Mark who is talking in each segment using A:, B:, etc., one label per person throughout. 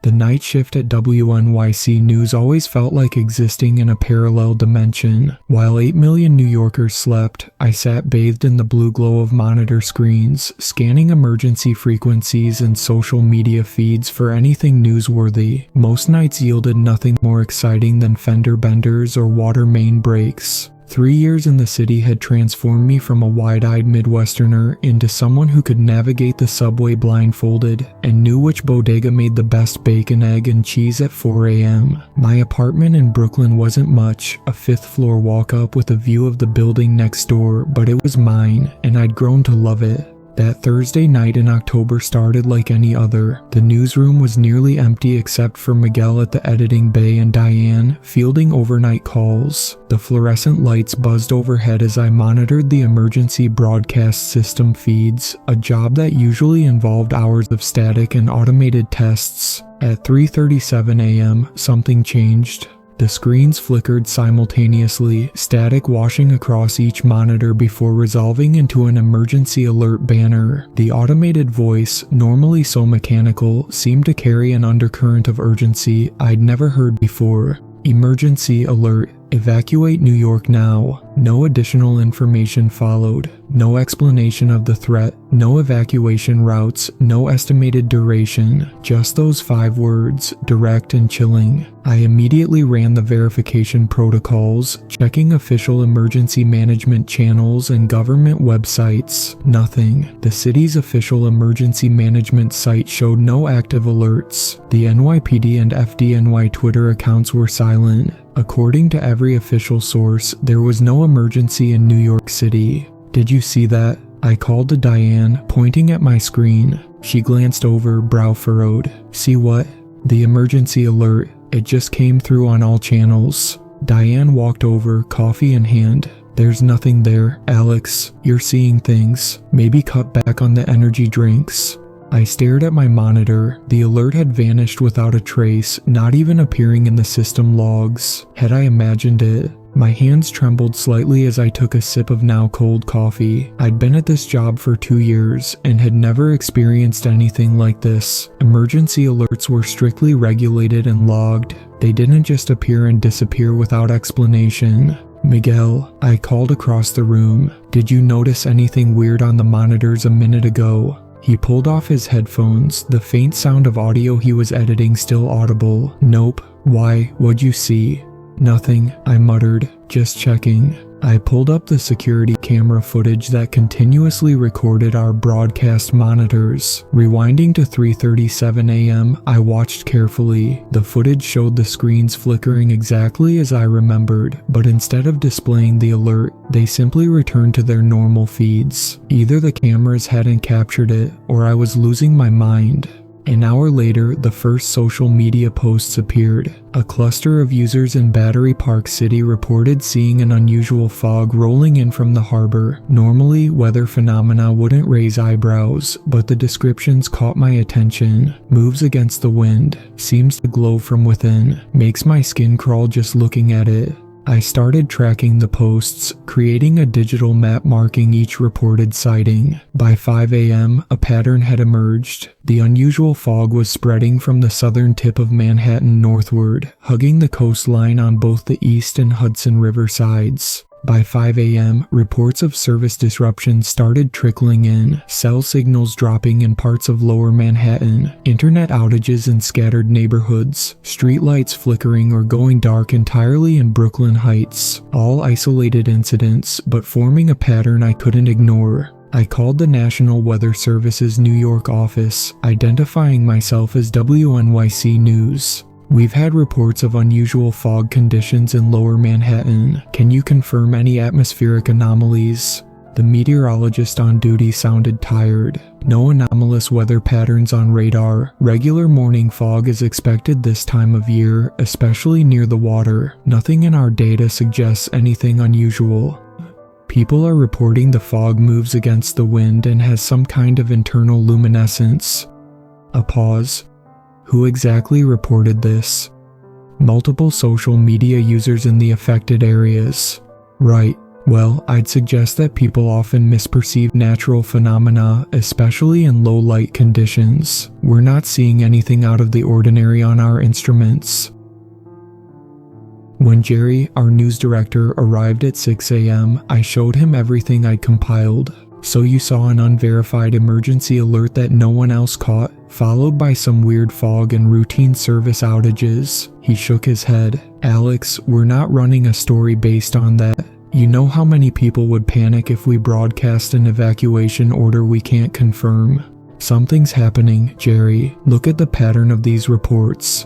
A: The night shift at WNYC News always felt like existing in a parallel dimension. While 8 million New Yorkers slept, I sat bathed in the blue glow of monitor screens, scanning emergency frequencies and social media feeds for anything newsworthy. Most nights yielded nothing more exciting than fender benders or water main breaks. 3 years in the city had transformed me from a wide-eyed Midwesterner into someone who could navigate the subway blindfolded and knew which bodega made the best bacon, egg, and cheese at 4 a.m. My apartment in Brooklyn wasn't much, a 5th floor walk-up with a view of the building next door, but it was mine, and I'd grown to love it. That Thursday night in October started like any other. The newsroom was nearly empty except for Miguel at the editing bay and Diane, fielding overnight calls. The fluorescent lights buzzed overhead as I monitored the emergency broadcast system feeds, a job that usually involved hours of static and automated tests. At 3:37 a.m., something changed. The screens flickered simultaneously, static washing across each monitor before resolving into an emergency alert banner. The automated voice, normally so mechanical, seemed to carry an undercurrent of urgency I'd never heard before. Emergency alert. Evacuate New York now. No additional information followed. No explanation of the threat. No evacuation routes. No estimated duration. Just those 5 words, direct and chilling. I immediately ran the verification protocols, checking official emergency management channels and government websites. Nothing. The city's official emergency management site showed no active alerts. The NYPD and FDNY Twitter accounts were silent. According to every official source, there was no emergency in New York City. Did you see that? I called to Diane, pointing at my screen. She glanced over, brow furrowed. See what? The emergency alert. It just came through on all channels. Diane walked over, coffee in hand. There's nothing there, Alex. You're seeing things. Maybe cut back on the energy drinks. I stared at my monitor. The alert had vanished without a trace, not even appearing in the system logs. Had I imagined it? My hands trembled slightly as I took a sip of now cold coffee. I'd been at this job for 2 years and had never experienced anything like this. Emergency alerts were strictly regulated and logged. They didn't just appear and disappear without explanation. Miguel, I called across the room. Did you notice anything weird on the monitors a minute ago? He pulled off his headphones, the faint sound of audio he was editing still audible. Nope. Why? What'd you see? Nothing, I muttered, just checking. I pulled up the security camera footage that continuously recorded our broadcast monitors. Rewinding to 3:37 a.m., I watched carefully. The footage showed the screens flickering exactly as I remembered, but instead of displaying the alert, they simply returned to their normal feeds. Either the cameras hadn't captured it, or I was losing my mind. An hour later, the first social media posts appeared. A cluster of users in Battery Park City reported seeing an unusual fog rolling in from the harbor. Normally, weather phenomena wouldn't raise eyebrows, but the descriptions caught my attention. Moves against the wind, seems to glow from within, makes my skin crawl just looking at it. I started tracking the posts, creating a digital map marking each reported sighting. By 5 a.m., a pattern had emerged. The unusual fog was spreading from the southern tip of Manhattan northward, hugging the coastline on both the East and Hudson River sides. By 5 a.m., reports of service disruptions started trickling in, cell signals dropping in parts of lower Manhattan, internet outages in scattered neighborhoods, streetlights flickering or going dark entirely in Brooklyn Heights. All isolated incidents, but forming a pattern I couldn't ignore. I called the National Weather Service's New York office, identifying myself as WNYC News. We've had reports of unusual fog conditions in lower Manhattan. Can you confirm any atmospheric anomalies? The meteorologist on duty sounded tired. No anomalous weather patterns on radar. Regular morning fog is expected this time of year, especially near the water. Nothing in our data suggests anything unusual. People are reporting the fog moves against the wind and has some kind of internal luminescence. A pause. Who exactly reported this? Multiple social media users in the affected areas. Right. Well, I'd suggest that people often misperceive natural phenomena, especially in low light conditions. We're not seeing anything out of the ordinary on our instruments. When Jerry, our news director, arrived at 6 a.m., I showed him everything I'd compiled. So you saw an unverified emergency alert that no one else caught, followed by some weird fog and routine service outages. He shook his head. Alex, we're not running a story based on that. You know how many people would panic if we broadcast an evacuation order we can't confirm. Something's happening, Jerry. Look at the pattern of these reports.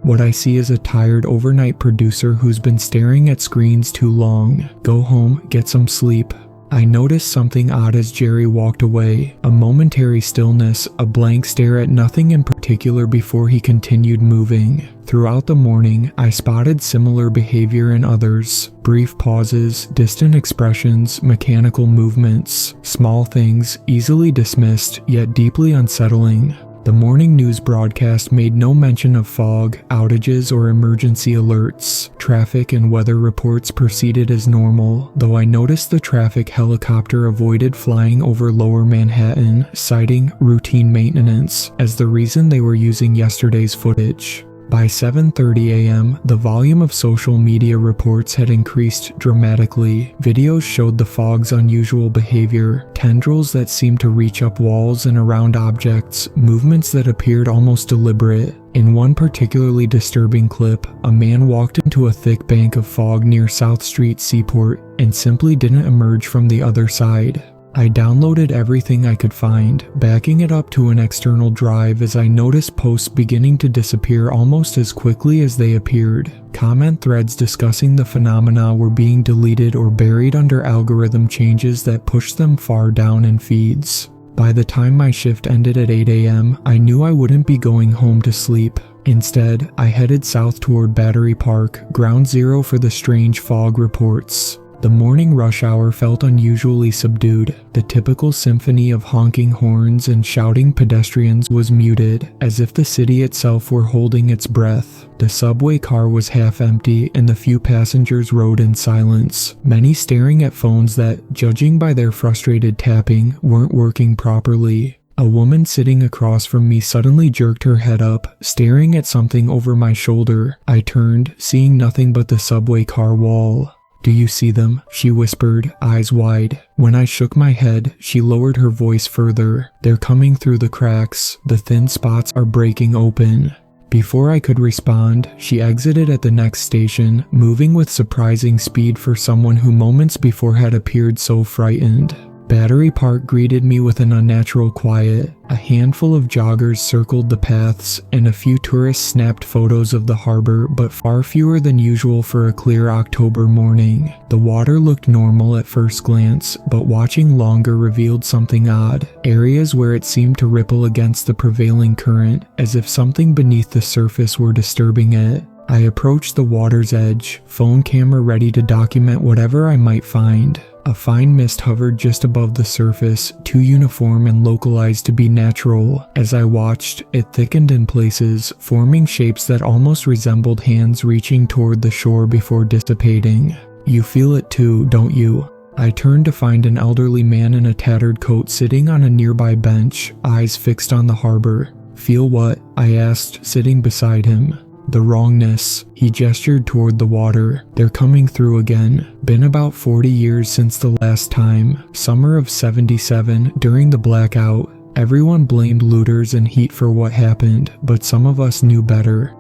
A: What I see is a tired overnight producer who's been staring at screens too long. Go home, get some sleep. I noticed something odd as Jerry walked away. A momentary stillness, a blank stare at nothing in particular before he continued moving. Throughout the morning, I spotted similar behavior in others. Brief pauses, distant expressions, mechanical movements. Small things, easily dismissed, yet deeply unsettling. The morning news broadcast made no mention of fog, outages, or emergency alerts. Traffic and weather reports proceeded as normal, though I noticed the traffic helicopter avoided flying over lower Manhattan, citing routine maintenance as the reason they were using yesterday's footage. By 7:30 a.m., the volume of social media reports had increased dramatically. Videos showed the fog's unusual behavior, tendrils that seemed to reach up walls and around objects, movements that appeared almost deliberate. In one particularly disturbing clip, a man walked into a thick bank of fog near South Street Seaport and simply didn't emerge from the other side. I downloaded everything I could find, backing it up to an external drive as I noticed posts beginning to disappear almost as quickly as they appeared. Comment threads discussing the phenomena were being deleted or buried under algorithm changes that pushed them far down in feeds. By the time my shift ended at 8 a.m., I knew I wouldn't be going home to sleep. Instead, I headed south toward Battery Park, ground zero for the strange fog reports. The morning rush hour felt unusually subdued. The typical symphony of honking horns and shouting pedestrians was muted, as if the city itself were holding its breath. The subway car was half empty and the few passengers rode in silence, many staring at phones that, judging by their frustrated tapping, weren't working properly. A woman sitting across from me suddenly jerked her head up, staring at something over my shoulder. I turned, seeing nothing but the subway car wall. "Do you see them?" she whispered, eyes wide. When I shook my head, she lowered her voice further. "They're coming through the cracks. The thin spots are breaking open." Before I could respond, she exited at the next station, moving with surprising speed for someone who moments before had appeared so frightened. Battery Park greeted me with an unnatural quiet. A handful of joggers circled the paths, and a few tourists snapped photos of the harbor, but far fewer than usual for a clear October morning. The water looked normal at first glance, but watching longer revealed something odd. Areas where it seemed to ripple against the prevailing current, as if something beneath the surface were disturbing it. I approached the water's edge, phone camera ready to document whatever I might find. A fine mist hovered just above the surface, too uniform and localized to be natural. As I watched, it thickened in places, forming shapes that almost resembled hands reaching toward the shore before dissipating. "You feel it too, don't you?" I turned to find an elderly man in a tattered coat sitting on a nearby bench, eyes fixed on the harbor. "Feel what?" I asked, sitting beside him. "The wrongness." He gestured toward the water. "They're coming through again. Been about 40 years since the last time. Summer of '77, during the blackout. Everyone blamed looters and heat for what happened, but some of us knew better."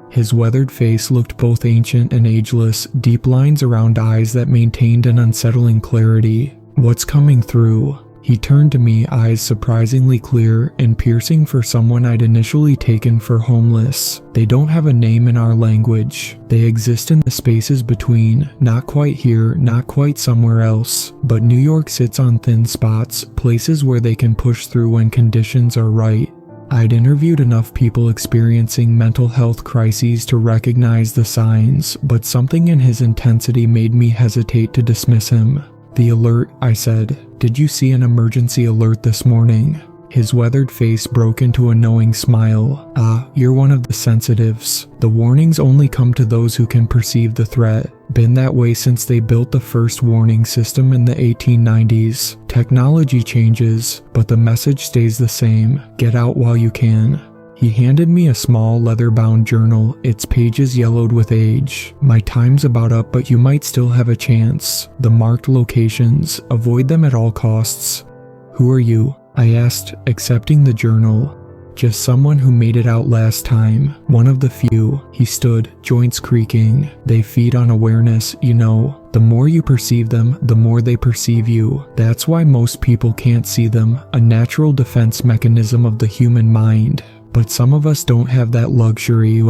A: His weathered face looked both ancient and ageless, deep lines around eyes that maintained an unsettling clarity. "What's coming through?" He turned to me, eyes surprisingly clear and piercing for someone I'd initially taken for homeless. "They don't have a name in our language. They exist in the spaces between, not quite here, not quite somewhere else. But New York sits on thin spots, places where they can push through when conditions are right." I'd interviewed enough people experiencing mental health crises to recognize the signs, but something in his intensity made me hesitate to dismiss him. "The alert," I said. "Did you see an emergency alert this morning?" His weathered face broke into a knowing smile. "Ah, you're one of the sensitives. The warnings only come to those who can perceive the threat. Been that way since they built the first warning system in the 1890s. Technology changes, but the message stays the same. Get out while you can." He handed me a small leather-bound journal, its pages yellowed with age. "My time's about up, but you might still have a chance. The marked locations, avoid them at all costs." "Who are you?" I asked, accepting the journal. "Just someone who made it out last time. One of the few." He stood, joints creaking. "They feed on awareness, you know. The more you perceive them, the more they perceive you. That's why most people can't see them, a natural defense mechanism of the human mind. But some of us don't have that luxury,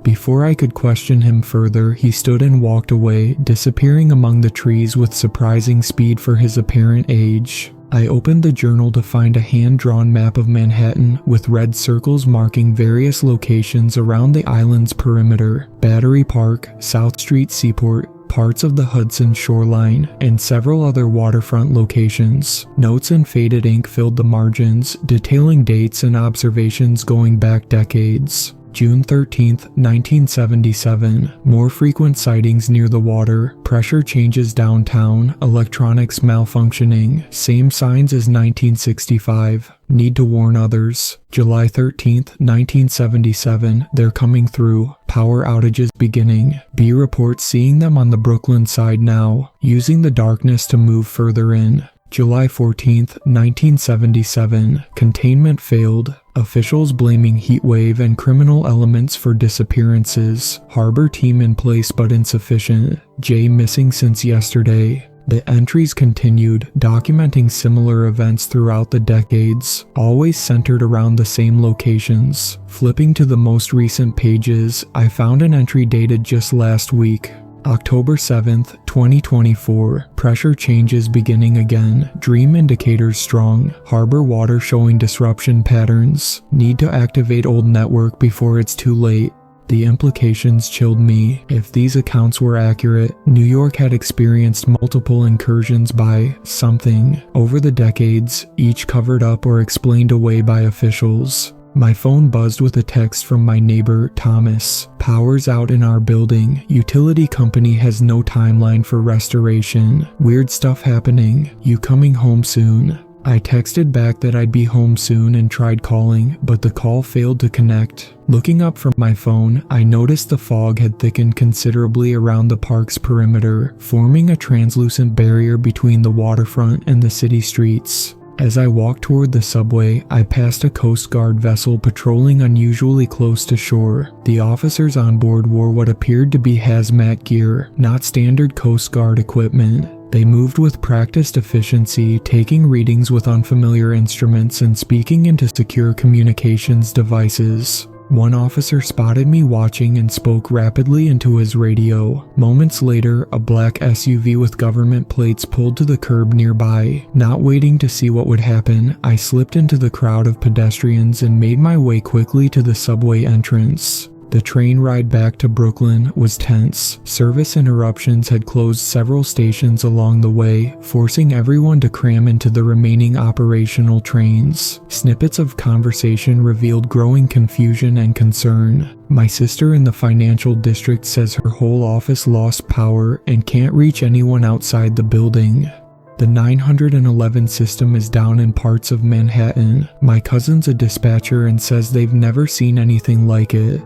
A: Before I could question him further, he stood and walked away, disappearing among the trees with surprising speed for his apparent age. I opened the journal to find a hand-drawn map of Manhattan with red circles marking various locations around the island's perimeter: Battery Park, South Street Seaport, parts of the Hudson shoreline, and several other waterfront locations. Notes in faded ink filled the margins, detailing dates and observations going back decades. June 13, 1977. More frequent sightings near the water. Pressure changes downtown. Electronics malfunctioning. Same signs as 1965. Need to warn others. July 13, 1977. They're coming through. Power outages beginning. B reports seeing them on the Brooklyn side now. Using the darkness to move further in. July 14, 1977. Containment failed. Officials blaming heat wave and criminal elements for disappearances. Harbor team in place but insufficient. J missing since yesterday. The entries continued, documenting similar events throughout the decades, always centered around the same locations. Flipping to the most recent pages, I found an entry dated just last week. October 7th, 2024. Pressure changes beginning again. Dream indicators strong. Harbor water showing disruption patterns. Need to activate old network before it's too late. The implications chilled me. If these accounts were accurate, New York had experienced multiple incursions by something over the decades, each covered up or explained away by officials. My phone buzzed with a text from my neighbor, Thomas. "Power's out in our building. Utility company has no timeline for restoration. Weird stuff happening. You coming home soon?" I texted back that I'd be home soon and tried calling, but the call failed to connect. Looking up from my phone, I noticed the fog had thickened considerably around the park's perimeter, forming a translucent barrier between the waterfront and the city streets. As I walked toward the subway, I passed a Coast Guard vessel patrolling unusually close to shore. The officers on board wore what appeared to be hazmat gear, not standard Coast Guard equipment. They moved with practiced efficiency, taking readings with unfamiliar instruments and speaking into secure communications devices. One officer spotted me watching and spoke rapidly into his radio. Moments later, a black SUV with government plates pulled to the curb nearby. Not waiting to see what would happen, I slipped into the crowd of pedestrians and made my way quickly to the subway entrance. The train ride back to Brooklyn was tense. Service interruptions had closed several stations along the way, forcing everyone to cram into the remaining operational trains. Snippets of conversation revealed growing confusion and concern. My sister in the financial district says her whole office lost power and can't reach anyone outside the building. The 911 system is down in parts of Manhattan. My cousin's a dispatcher and says they've never seen anything like it.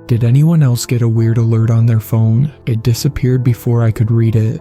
A: Did anyone else get a weird alert on their phone? It disappeared before I could read it.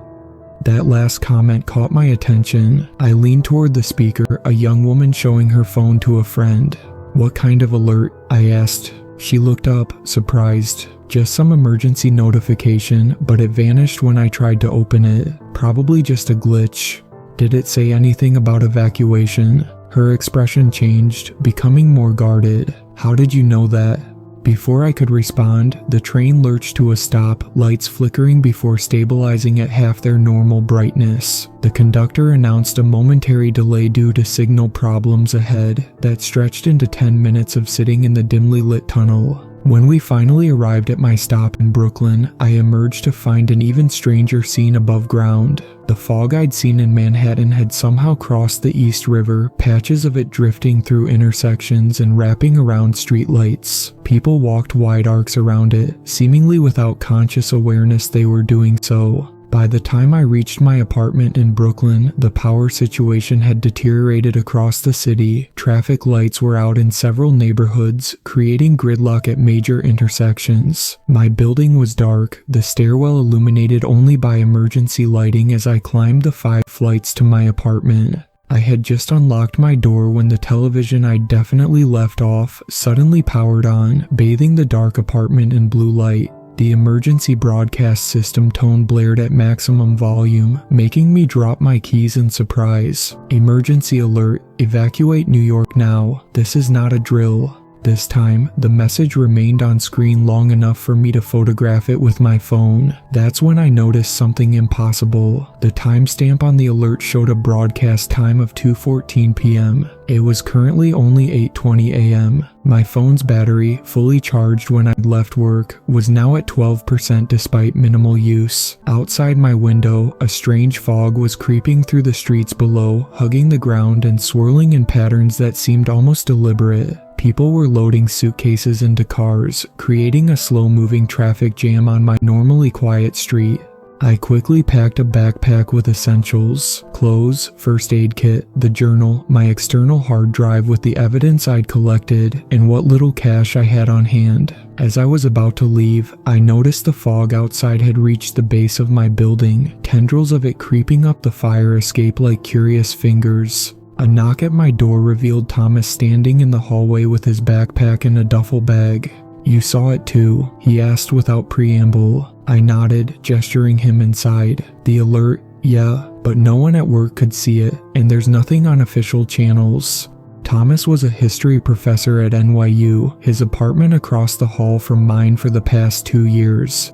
A: That last comment caught my attention. I leaned toward the speaker, a young woman showing her phone to a friend. "What kind of alert?" I asked. She looked up, surprised. "Just some emergency notification, but it vanished when I tried to open it. Probably just a glitch." "Did it say anything about evacuation?" Her expression changed, becoming more guarded. "How did you know that?" Before I could respond, the train lurched to a stop, lights flickering before stabilizing at half their normal brightness. The conductor announced a momentary delay due to signal problems ahead that stretched into 10 minutes of sitting in the dimly lit tunnel. When we finally arrived at my stop in Brooklyn, I emerged to find an even stranger scene above ground. The fog I'd seen in Manhattan had somehow crossed the East River, patches of it drifting through intersections and wrapping around streetlights. People walked wide arcs around it, seemingly without conscious awareness they were doing so. By the time I reached my apartment in Brooklyn, the power situation had deteriorated across the city. Traffic lights were out in several neighborhoods, creating gridlock at major intersections. My building was dark, the stairwell illuminated only by emergency lighting as I climbed the 5 flights to my apartment. I had just unlocked my door when the television I'd definitely left off suddenly powered on, bathing the dark apartment in blue light. The emergency broadcast system tone blared at maximum volume, making me drop my keys in surprise. Emergency alert, evacuate New York now. This is not a drill. This time, the message remained on screen long enough for me to photograph it with my phone. That's when I noticed something impossible. The timestamp on the alert showed a broadcast time of 2:14 p.m. It was currently only 8:20 a.m. My phone's battery, fully charged when I'd left work, was now at 12% despite minimal use. Outside my window, a strange fog was creeping through the streets below, hugging the ground and swirling in patterns that seemed almost deliberate. People were loading suitcases into cars, creating a slow-moving traffic jam on my normally quiet street. I quickly packed a backpack with essentials, clothes, first aid kit, the journal, my external hard drive with the evidence I'd collected, and what little cash I had on hand. As I was about to leave, I noticed the fog outside had reached the base of my building, tendrils of it creeping up the fire escape like curious fingers. A knock at my door revealed Thomas standing in the hallway with his backpack and a duffel bag. "You saw it too?" he asked without preamble. I nodded, gesturing him inside. The alert, yeah, but no one at work could see it, and there's nothing on official channels. Thomas was a history professor at NYU, his apartment across the hall from mine for the past 2 years.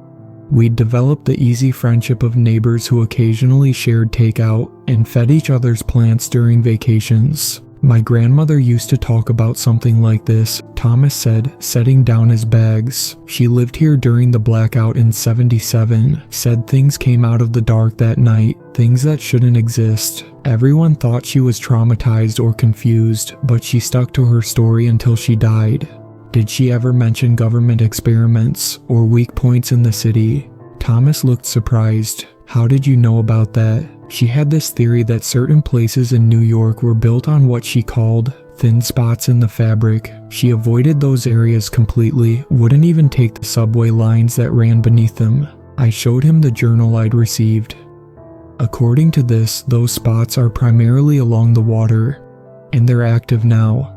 A: We'd developed the easy friendship of neighbors who occasionally shared takeout and fed each other's plants during vacations. My grandmother used to talk about something like this, Thomas said, setting down his bags. She lived here during the blackout in '77, said things came out of the dark that night, things that shouldn't exist. Everyone thought she was traumatized or confused, but she stuck to her story until she died. Did she ever mention government experiments or weak points in the city? Thomas looked surprised. How did you know about that? She had this theory that certain places in New York were built on what she called thin spots in the fabric. She avoided those areas completely, wouldn't even take the subway lines that ran beneath them. I showed him the journal I'd received. According to this, those spots are primarily along the water, and they're active now.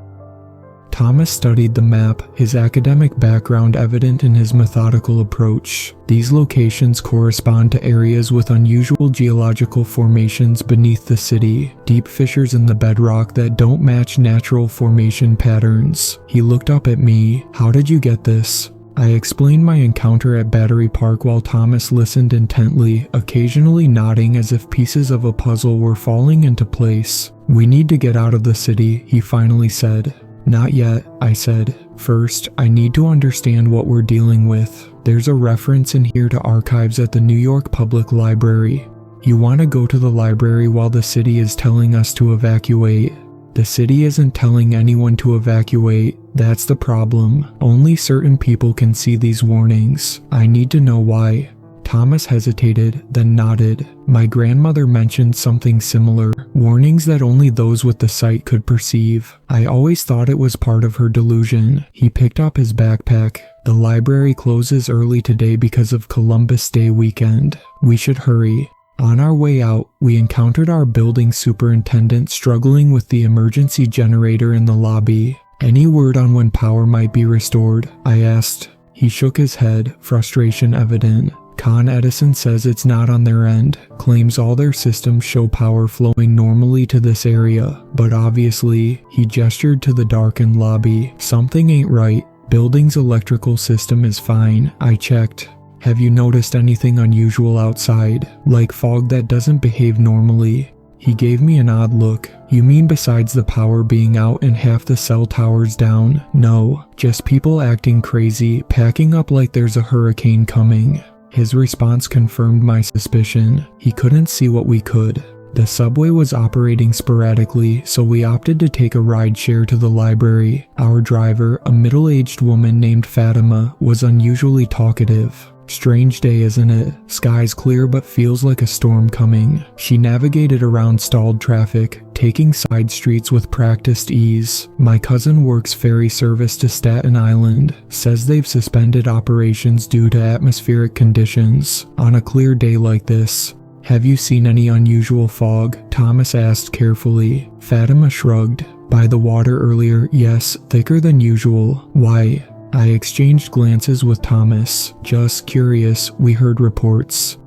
A: Thomas studied the map, his academic background evident in his methodical approach. These locations correspond to areas with unusual geological formations beneath the city, deep fissures in the bedrock that don't match natural formation patterns. He looked up at me. "How did you get this?" I explained my encounter at Battery Park while Thomas listened intently, occasionally nodding as if pieces of a puzzle were falling into place. "We need to get out of the city," he finally said. "Not yet," I said. "First, I need to understand what we're dealing with. There's a reference in here to archives at the New York Public Library. You want to go to the library while the city is telling us to evacuate. The city isn't telling anyone to evacuate. That's the problem. Only certain people can see these warnings. I need to know why." Thomas hesitated, then nodded. My grandmother mentioned something similar, warnings that only those with the sight could perceive. I always thought it was part of her delusion. He picked up his backpack. "The library closes early today because of Columbus Day weekend. We should hurry." On our way out, we encountered our building superintendent struggling with the emergency generator in the lobby. "Any word on when power might be restored?" I asked. He shook his head, frustration evident. Con Edison says it's not on their end, claims all their systems show power flowing normally to this area, but obviously, he gestured to the darkened lobby. Something ain't right. Building's electrical system is fine. I checked. "Have you noticed anything unusual outside, like fog that doesn't behave normally?" He gave me an odd look. "You mean besides the power being out and half the cell towers down?" "No, just people acting crazy, packing up like there's a hurricane coming." His response confirmed my suspicion. He couldn't see what we could. The subway was operating sporadically, so we opted to take a rideshare to the library. Our driver, a middle-aged woman named Fatima, was unusually talkative. Strange day, isn't it? Sky's clear but feels like a storm coming. She navigated around stalled traffic, taking side streets with practiced ease. My cousin works ferry service to Staten Island, says they've suspended operations due to atmospheric conditions. On a clear day like this, "Have you seen any unusual fog?" Thomas asked carefully. Fatima shrugged. "By the water earlier, yes, thicker than usual. Why?" I exchanged glances with Thomas. "Just curious, we heard reports."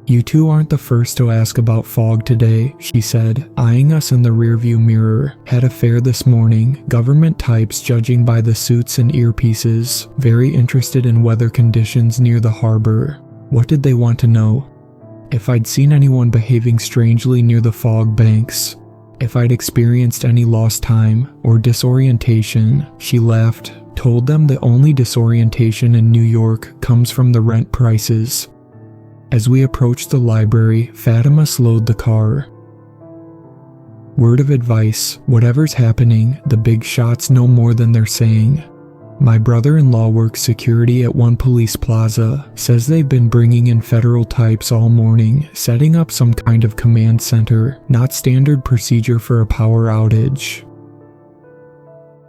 A: "You two aren't the first to ask about fog today," she said, eyeing us in the rearview mirror. "Had a fair this morning. Government types judging by the suits and earpieces. Very interested in weather conditions near the harbor." What did they want to know? If I'd seen anyone behaving strangely near the fog banks. If I'd experienced any lost time or disorientation. She laughed. Told them the only disorientation in New York comes from the rent prices. As we approached the library, Fatima slowed the car. "Word of advice, whatever's happening, the big shots know more than they're saying. My brother-in-law works security at one police plaza, says they've been bringing in federal types all morning, setting up some kind of command center, not standard procedure for a power outage."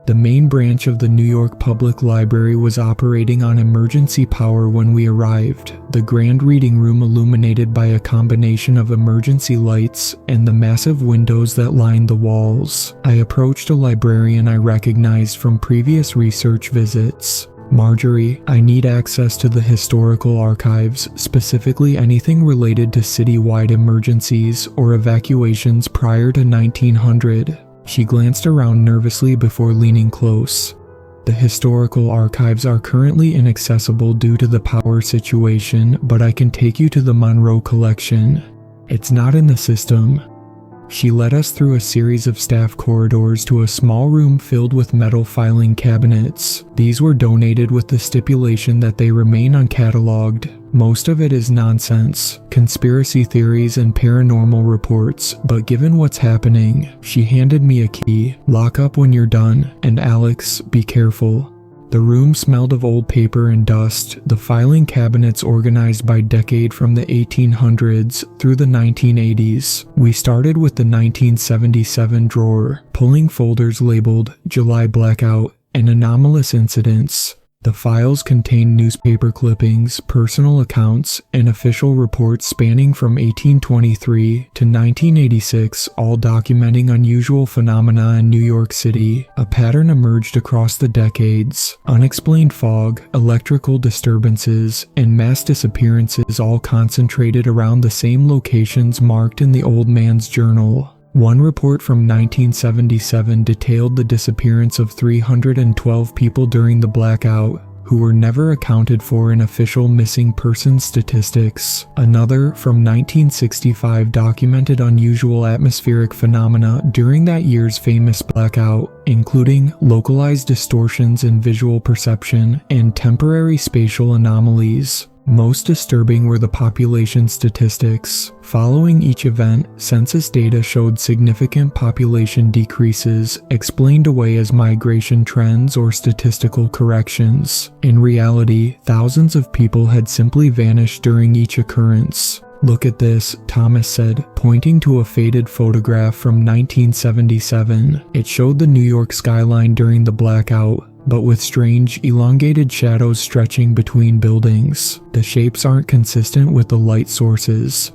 A: The main branch of the New York Public Library was operating on emergency power when we arrived, the grand reading room illuminated by a combination of emergency lights and the massive windows that lined the walls. I approached a librarian I recognized from previous research visits. "Marjorie, I need access to the historical archives, specifically anything related to citywide emergencies or evacuations prior to 1900. She glanced around nervously before leaning close. "The historical archives are currently inaccessible due to the power situation, but I can take you to the Monroe collection. It's not in the system." She led us through a series of staff corridors to a small room filled with metal filing cabinets. These were donated with the stipulation that they remain uncatalogued. Most of it is nonsense, conspiracy theories and paranormal reports, but given what's happening, she handed me a key. "Lock up when you're done, and Alex, be careful." The room smelled of old paper and dust, the filing cabinets organized by decade from the 1800s through the 1980s. We started with the 1977 drawer, pulling folders labeled July Blackout and Anomalous Incidents. The files contained newspaper clippings, personal accounts, and official reports spanning from 1823 to 1986, all documenting unusual phenomena in New York City. A pattern emerged across the decades. Unexplained fog, electrical disturbances, and mass disappearances all concentrated around the same locations marked in the old man's journal. One report from 1977 detailed the disappearance of 312 people during the blackout, who were never accounted for in official missing persons statistics. Another, from 1965, documented unusual atmospheric phenomena during that year's famous blackout, including localized distortions in visual perception and temporary spatial anomalies. Most disturbing were the population statistics. Following each event, census data showed significant population decreases, explained away as migration trends or statistical corrections. In reality, thousands of people had simply vanished during each occurrence. "Look at this," Thomas said, pointing to a faded photograph from 1977. It showed the New York skyline during the blackout, but with strange, elongated shadows stretching between buildings. The shapes aren't consistent with the light sources.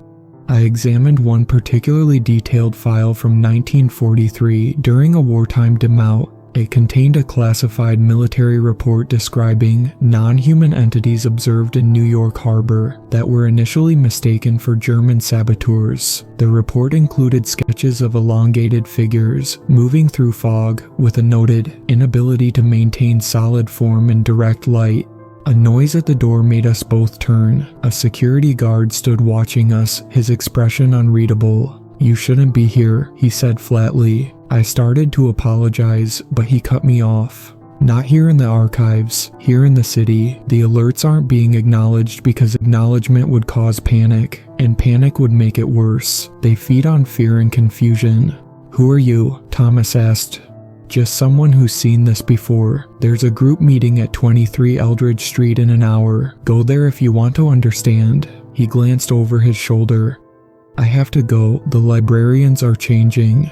A: I examined one particularly detailed file from 1943 during a wartime demout. It contained a classified military report describing non-human entities observed in New York Harbor that were initially mistaken for German saboteurs. The report included sketches of elongated figures moving through fog with a noted inability to maintain solid form in direct light. A noise at the door made us both turn. A security guard stood watching us, his expression unreadable. "You shouldn't be here," he said flatly. I started to apologize, but he cut me off. Not here in the archives, here in the city. The alerts aren't being acknowledged because acknowledgement would cause panic, and panic would make it worse. They feed on fear and confusion. Who are you? Thomas asked. Just someone who's seen this before. There's a group meeting at 23 Eldridge Street in an hour. Go there if you want to understand. He glanced over his shoulder. I have to go. The librarians are changing.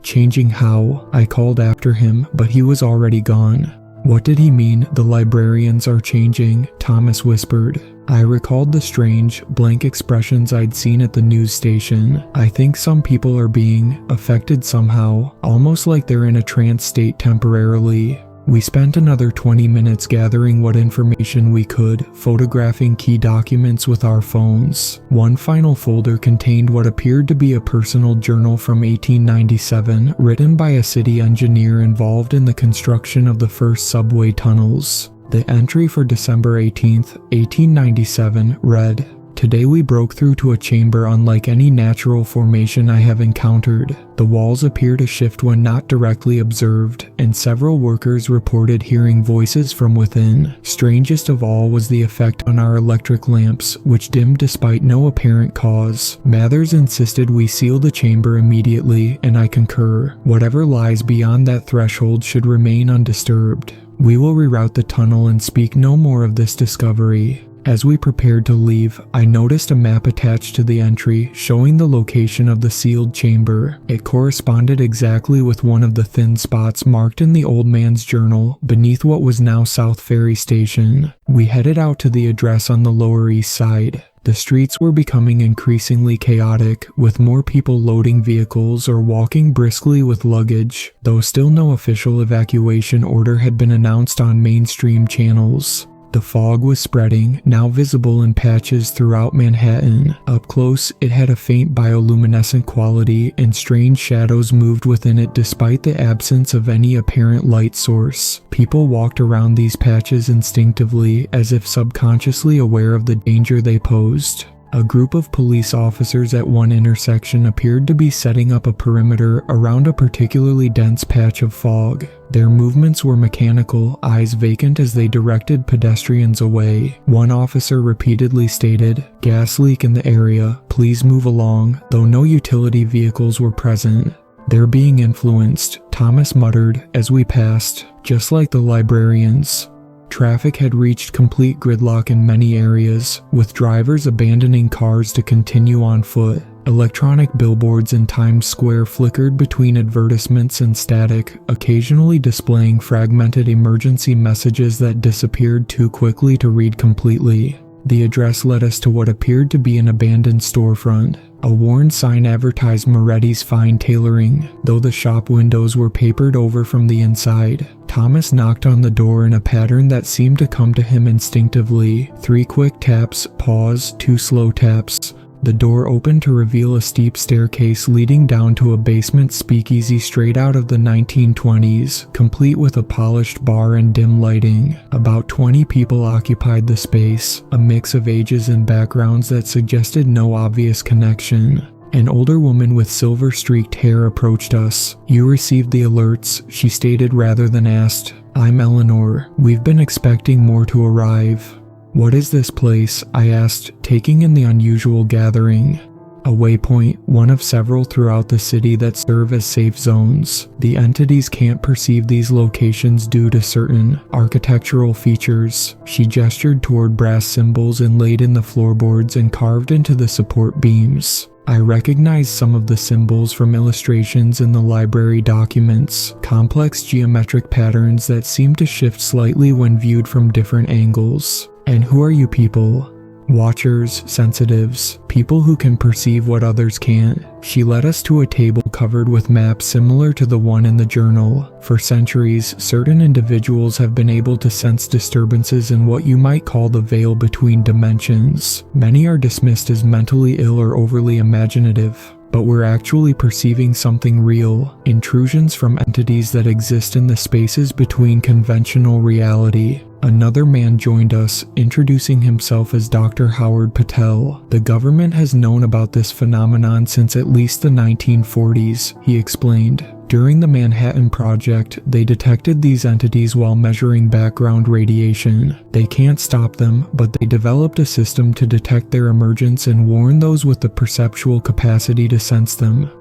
A: Changing how? I called after him, but he was already gone. What did he mean, the librarians are changing? Thomas whispered. I recalled the strange, blank expressions I'd seen at the news station. I think some people are being affected somehow, almost like they're in a trance state temporarily. We spent another 20 minutes gathering what information we could, photographing key documents with our phones. One final folder contained what appeared to be a personal journal from 1897, written by a city engineer involved in the construction of the first subway tunnels. The entry for December 18, 1897 read, Today we broke through to a chamber unlike any natural formation I have encountered. The walls appear to shift when not directly observed, and several workers reported hearing voices from within. Strangest of all was the effect on our electric lamps, which dimmed despite no apparent cause. Mathers insisted we seal the chamber immediately, and I concur. Whatever lies beyond that threshold should remain undisturbed. We will reroute the tunnel and speak no more of this discovery. As we prepared to leave, I noticed a map attached to the entry showing the location of the sealed chamber. It corresponded exactly with one of the thin spots marked in the old man's journal beneath what was now South Ferry Station. We headed out to the address on the Lower East Side. The streets were becoming increasingly chaotic, with more people loading vehicles or walking briskly with luggage, though still no official evacuation order had been announced on mainstream channels. The fog was spreading, now visible in patches throughout Manhattan. Up close, it had a faint bioluminescent quality, and strange shadows moved within it despite the absence of any apparent light source. People walked around these patches instinctively, as if subconsciously aware of the danger they posed. A group of police officers at one intersection appeared to be setting up a perimeter around a particularly dense patch of fog. Their movements were mechanical, eyes vacant as they directed pedestrians away. One officer repeatedly stated, "Gas leak in the area, please move along," though no utility vehicles were present. "They're being influenced," Thomas muttered as we passed, "just like the librarians." Traffic had reached complete gridlock in many areas, with drivers abandoning cars to continue on foot. Electronic billboards in Times Square flickered between advertisements and static, occasionally displaying fragmented emergency messages that disappeared too quickly to read completely. The address led us to what appeared to be an abandoned storefront. A worn sign advertised Moretti's Fine Tailoring, though the shop windows were papered over from the inside. Thomas knocked on the door in a pattern that seemed to come to him instinctively. 3 quick taps, pause, 2 slow taps. The door opened to reveal a steep staircase leading down to a basement speakeasy straight out of the 1920s, complete with a polished bar and dim lighting. About 20 people occupied the space, a mix of ages and backgrounds that suggested no obvious connection. An older woman with silver-streaked hair approached us. "You received the alerts," she stated rather than asked. "I'm Eleanor. We've been expecting more to arrive." "What is this place?" I asked, taking in the unusual gathering. "A waypoint, one of several throughout the city that serve as safe zones. The entities can't perceive these locations due to certain architectural features." She gestured toward brass symbols inlaid in the floorboards and carved into the support beams. I recognized some of the symbols from illustrations in the library documents, complex geometric patterns that seemed to shift slightly when viewed from different angles. "And who are you people?" "Watchers, sensitives, people who can perceive what others can't." She led us to a table covered with maps similar to the one in the journal. For centuries, certain individuals have been able to sense disturbances in what you might call the veil between dimensions. Many are dismissed as mentally ill or overly imaginative, but we're actually perceiving something real, intrusions from entities that exist in the spaces between conventional reality. Another man joined us, introducing himself as Dr. Howard Patel. "The government has known about this phenomenon since at least the 1940s, he explained. During the Manhattan Project, they detected these entities while measuring background radiation. They can't stop them, but they developed a system to detect their emergence and warn those with the perceptual capacity to sense them.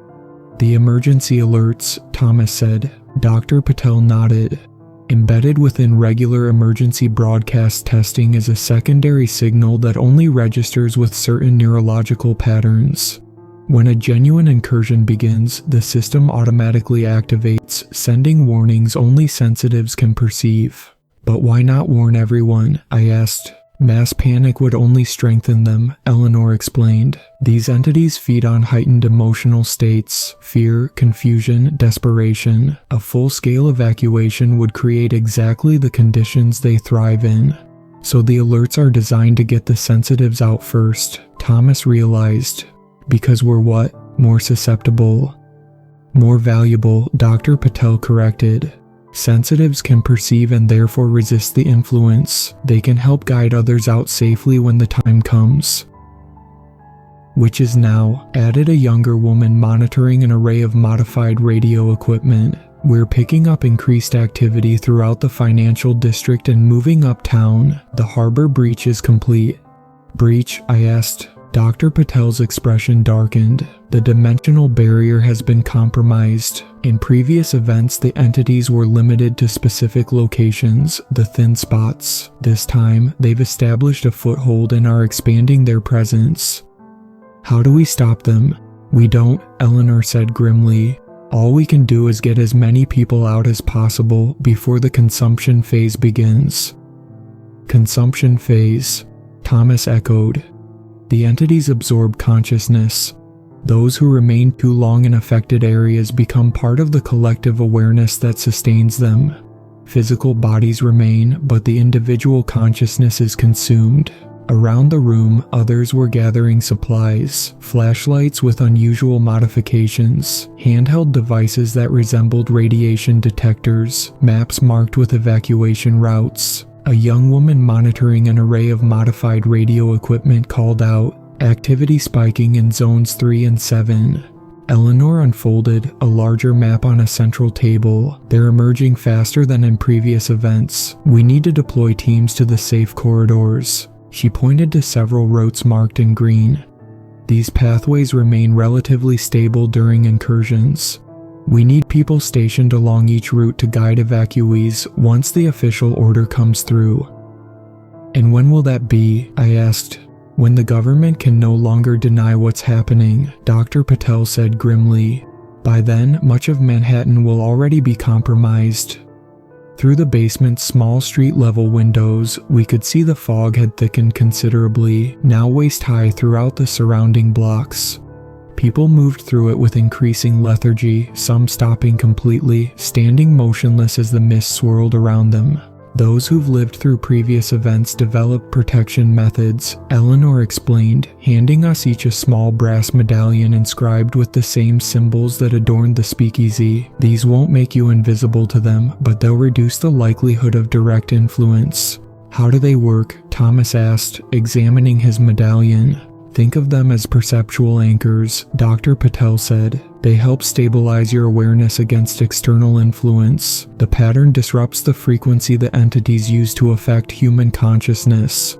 A: The emergency alerts, Thomas said. Dr. Patel nodded. Embedded within regular emergency broadcast testing is a secondary signal that only registers with certain neurological patterns. When a genuine incursion begins, the system automatically activates, sending warnings only sensitives can perceive. But why not warn everyone? I asked. Mass panic would only strengthen them, Eleanor explained. These entities feed on heightened emotional states, fear, confusion, desperation. A full-scale evacuation would create exactly the conditions they thrive in. So the alerts are designed to get the sensitives out first, Thomas realized. Because we're what? More susceptible. More valuable, Dr. Patel corrected. Sensitives can perceive and therefore resist the influence. They can help guide others out safely when the time comes. Which is now, added a younger woman monitoring an array of modified radio equipment. We're picking up increased activity throughout the financial district and moving uptown. The harbor breach is complete. Breach? I asked. Dr. Patel's expression darkened. The dimensional barrier has been compromised. In previous events, the entities were limited to specific locations, the thin spots. This time, they've established a foothold and are expanding their presence. How do we stop them? We don't, Eleanor said grimly. All we can do is get as many people out as possible before the consumption phase begins. Consumption phase, Thomas echoed. The entities absorb consciousness. Those who remain too long in affected areas become part of the collective awareness that sustains them. Physical bodies remain, but the individual consciousness is consumed. Around the room, others were gathering supplies, flashlights with unusual modifications, handheld devices that resembled radiation detectors, maps marked with evacuation routes. A young woman monitoring an array of modified radio equipment called out, "Activity spiking in zones 3 and 7. Eleanor unfolded a larger map on a central table. They're emerging faster than in previous events. We need to deploy teams to the safe corridors. She pointed to several routes marked in green. These pathways remain relatively stable during incursions. We need people stationed along each route to guide evacuees once the official order comes through. And when will that be? I asked. When the government can no longer deny what's happening, Dr. Patel said grimly. By then, much of Manhattan will already be compromised. Through the basement's small street-level windows, we could see the fog had thickened considerably, now waist-high throughout the surrounding blocks. People moved through it with increasing lethargy, some stopping completely, standing motionless as the mist swirled around them. Those who've lived through previous events developed protection methods, Eleanor explained, handing us each a small brass medallion inscribed with the same symbols that adorned the speakeasy. These won't make you invisible to them, but they'll reduce the likelihood of direct influence. How do they work? Thomas asked, examining his medallion. Think of them as perceptual anchors, Dr. Patel said. They help stabilize your awareness against external influence. The pattern disrupts the frequency the entities use to affect human consciousness.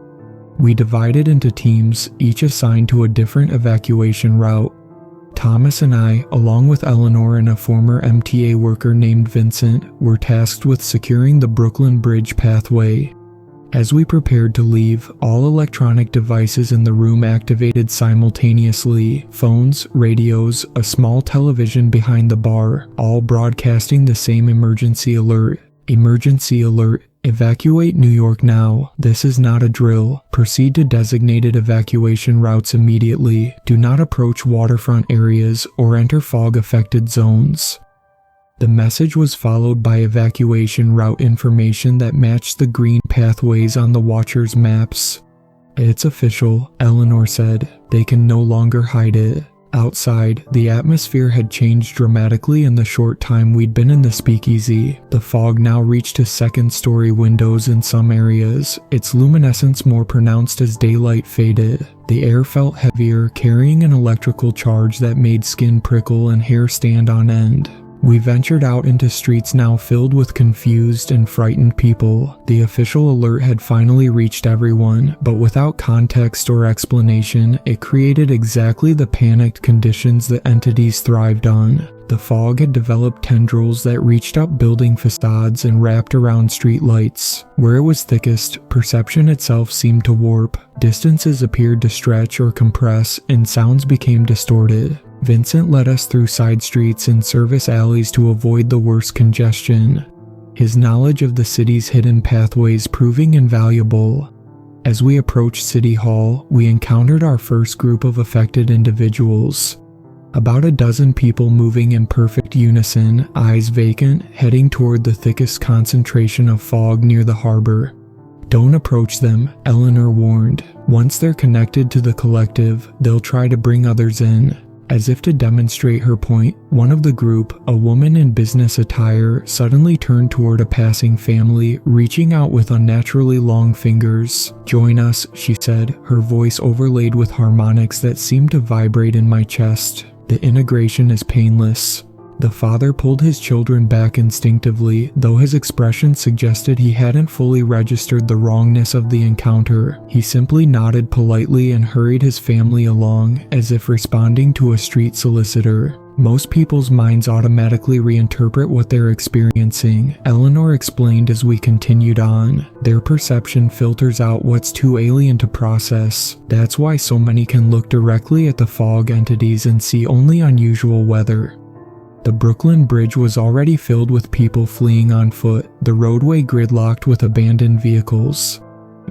A: We divided into teams, each assigned to a different evacuation route. Thomas and I, along with Eleanor and a former MTA worker named Vincent, were tasked with securing the Brooklyn Bridge pathway. As we prepared to leave, all electronic devices in the room activated simultaneously, phones, radios, a small television behind the bar, all broadcasting the same emergency alert. Emergency alert. Evacuate New York now. This is not a drill. Proceed to designated evacuation routes immediately. Do not approach waterfront areas or enter fog-affected zones. The message was followed by evacuation route information that matched the green pathways on the Watchers' maps. It's official, Eleanor said. They can no longer hide it. Outside, the atmosphere had changed dramatically in the short time we'd been in the speakeasy. The fog now reached to second-story windows in some areas, its luminescence more pronounced as daylight faded. The air felt heavier, carrying an electrical charge that made skin prickle and hair stand on end. We ventured out into streets now filled with confused and frightened people. The official alert had finally reached everyone, but without context or explanation, it created exactly the panicked conditions that entities thrived on. The fog had developed tendrils that reached up building facades and wrapped around street lights. Where it was thickest, perception itself seemed to warp. Distances appeared to stretch or compress, and sounds became distorted. Vincent led us through side streets and service alleys to avoid the worst congestion, his knowledge of the city's hidden pathways proving invaluable. As we approached City Hall, we encountered our first group of affected individuals. About a dozen people moving in perfect unison, eyes vacant, heading toward the thickest concentration of fog near the harbor. "Don't approach them," Eleanor warned. "Once they're connected to the collective, they'll try to bring others in." As if to demonstrate her point, one of the group, a woman in business attire, suddenly turned toward a passing family, reaching out with unnaturally long fingers. "Join us," she said, her voice overlaid with harmonics that seemed to vibrate in my chest. "The integration is painless." The father pulled his children back instinctively, though his expression suggested he hadn't fully registered the wrongness of the encounter. He simply nodded politely and hurried his family along, as if responding to a street solicitor. "Most people's minds automatically reinterpret what they're experiencing," Eleanor explained as we continued on. "Their perception filters out what's too alien to process. That's why so many can look directly at the fog entities and see only unusual weather." The Brooklyn Bridge was already filled with people fleeing on foot, the roadway gridlocked with abandoned vehicles.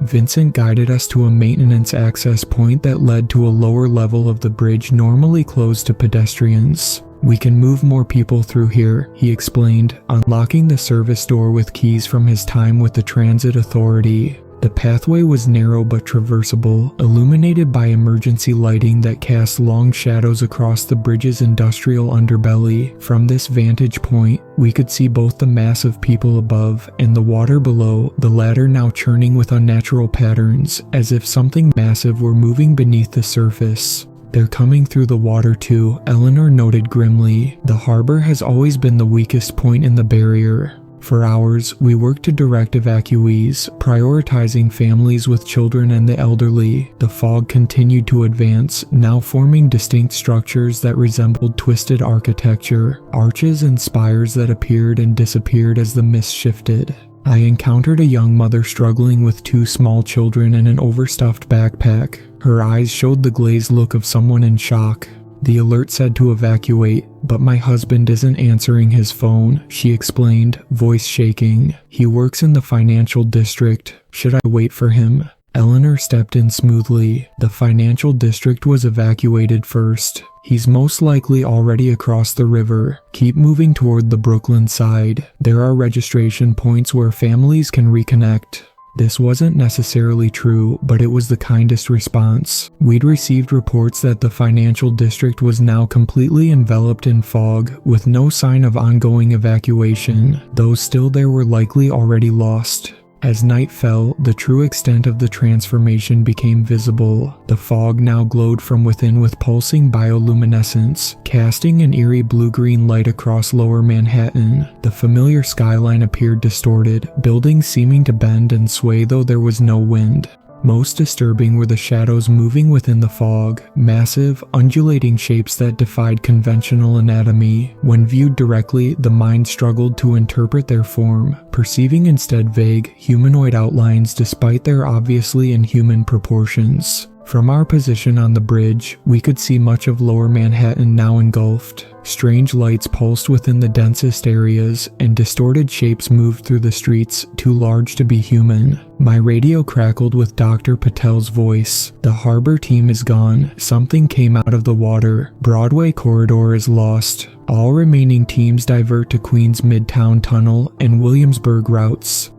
A: Vincent guided us to a maintenance access point that led to a lower level of the bridge normally closed to pedestrians. "We can move more people through here," he explained, unlocking the service door with keys from his time with the transit authority. The pathway was narrow but traversable, illuminated by emergency lighting that cast long shadows across the bridge's industrial underbelly. From this vantage point, we could see both the mass of people above and the water below, the latter now churning with unnatural patterns, as if something massive were moving beneath the surface. "They're coming through the water too," Eleanor noted grimly. "The harbor has always been the weakest point in the barrier." For hours, we worked to direct evacuees, prioritizing families with children and the elderly. The fog continued to advance, now forming distinct structures that resembled twisted architecture, arches and spires that appeared and disappeared as the mist shifted. I encountered a young mother struggling with two small children and an overstuffed backpack. Her eyes showed the glazed look of someone in shock. "The alert said to evacuate, but my husband isn't answering his phone," she explained, voice shaking. "He works in the financial district. Should I wait for him?" Eleanor stepped in smoothly. "The financial district was evacuated first. He's most likely already across the river. Keep moving toward the Brooklyn side. There are registration points where families can reconnect." This wasn't necessarily true, but it was the kindest response. We'd received reports that the financial district was now completely enveloped in fog, with no sign of ongoing evacuation. Those still there were likely already lost. As night fell, the true extent of the transformation became visible. The fog now glowed from within with pulsing bioluminescence, casting an eerie blue-green light across lower Manhattan. The familiar skyline appeared distorted, buildings seeming to bend and sway though there was no wind. Most disturbing were the shadows moving within the fog, massive, undulating shapes that defied conventional anatomy. When viewed directly, the mind struggled to interpret their form, perceiving instead vague, humanoid outlines despite their obviously inhuman proportions. From our position on the bridge, we could see much of lower Manhattan now engulfed. Strange lights pulsed within the densest areas, and distorted shapes moved through the streets, too large to be human. My radio crackled with Dr. Patel's voice. "The harbor team is gone. Something came out of the water. Broadway corridor is lost. All remaining teams divert to Queens Midtown Tunnel and Williamsburg routes."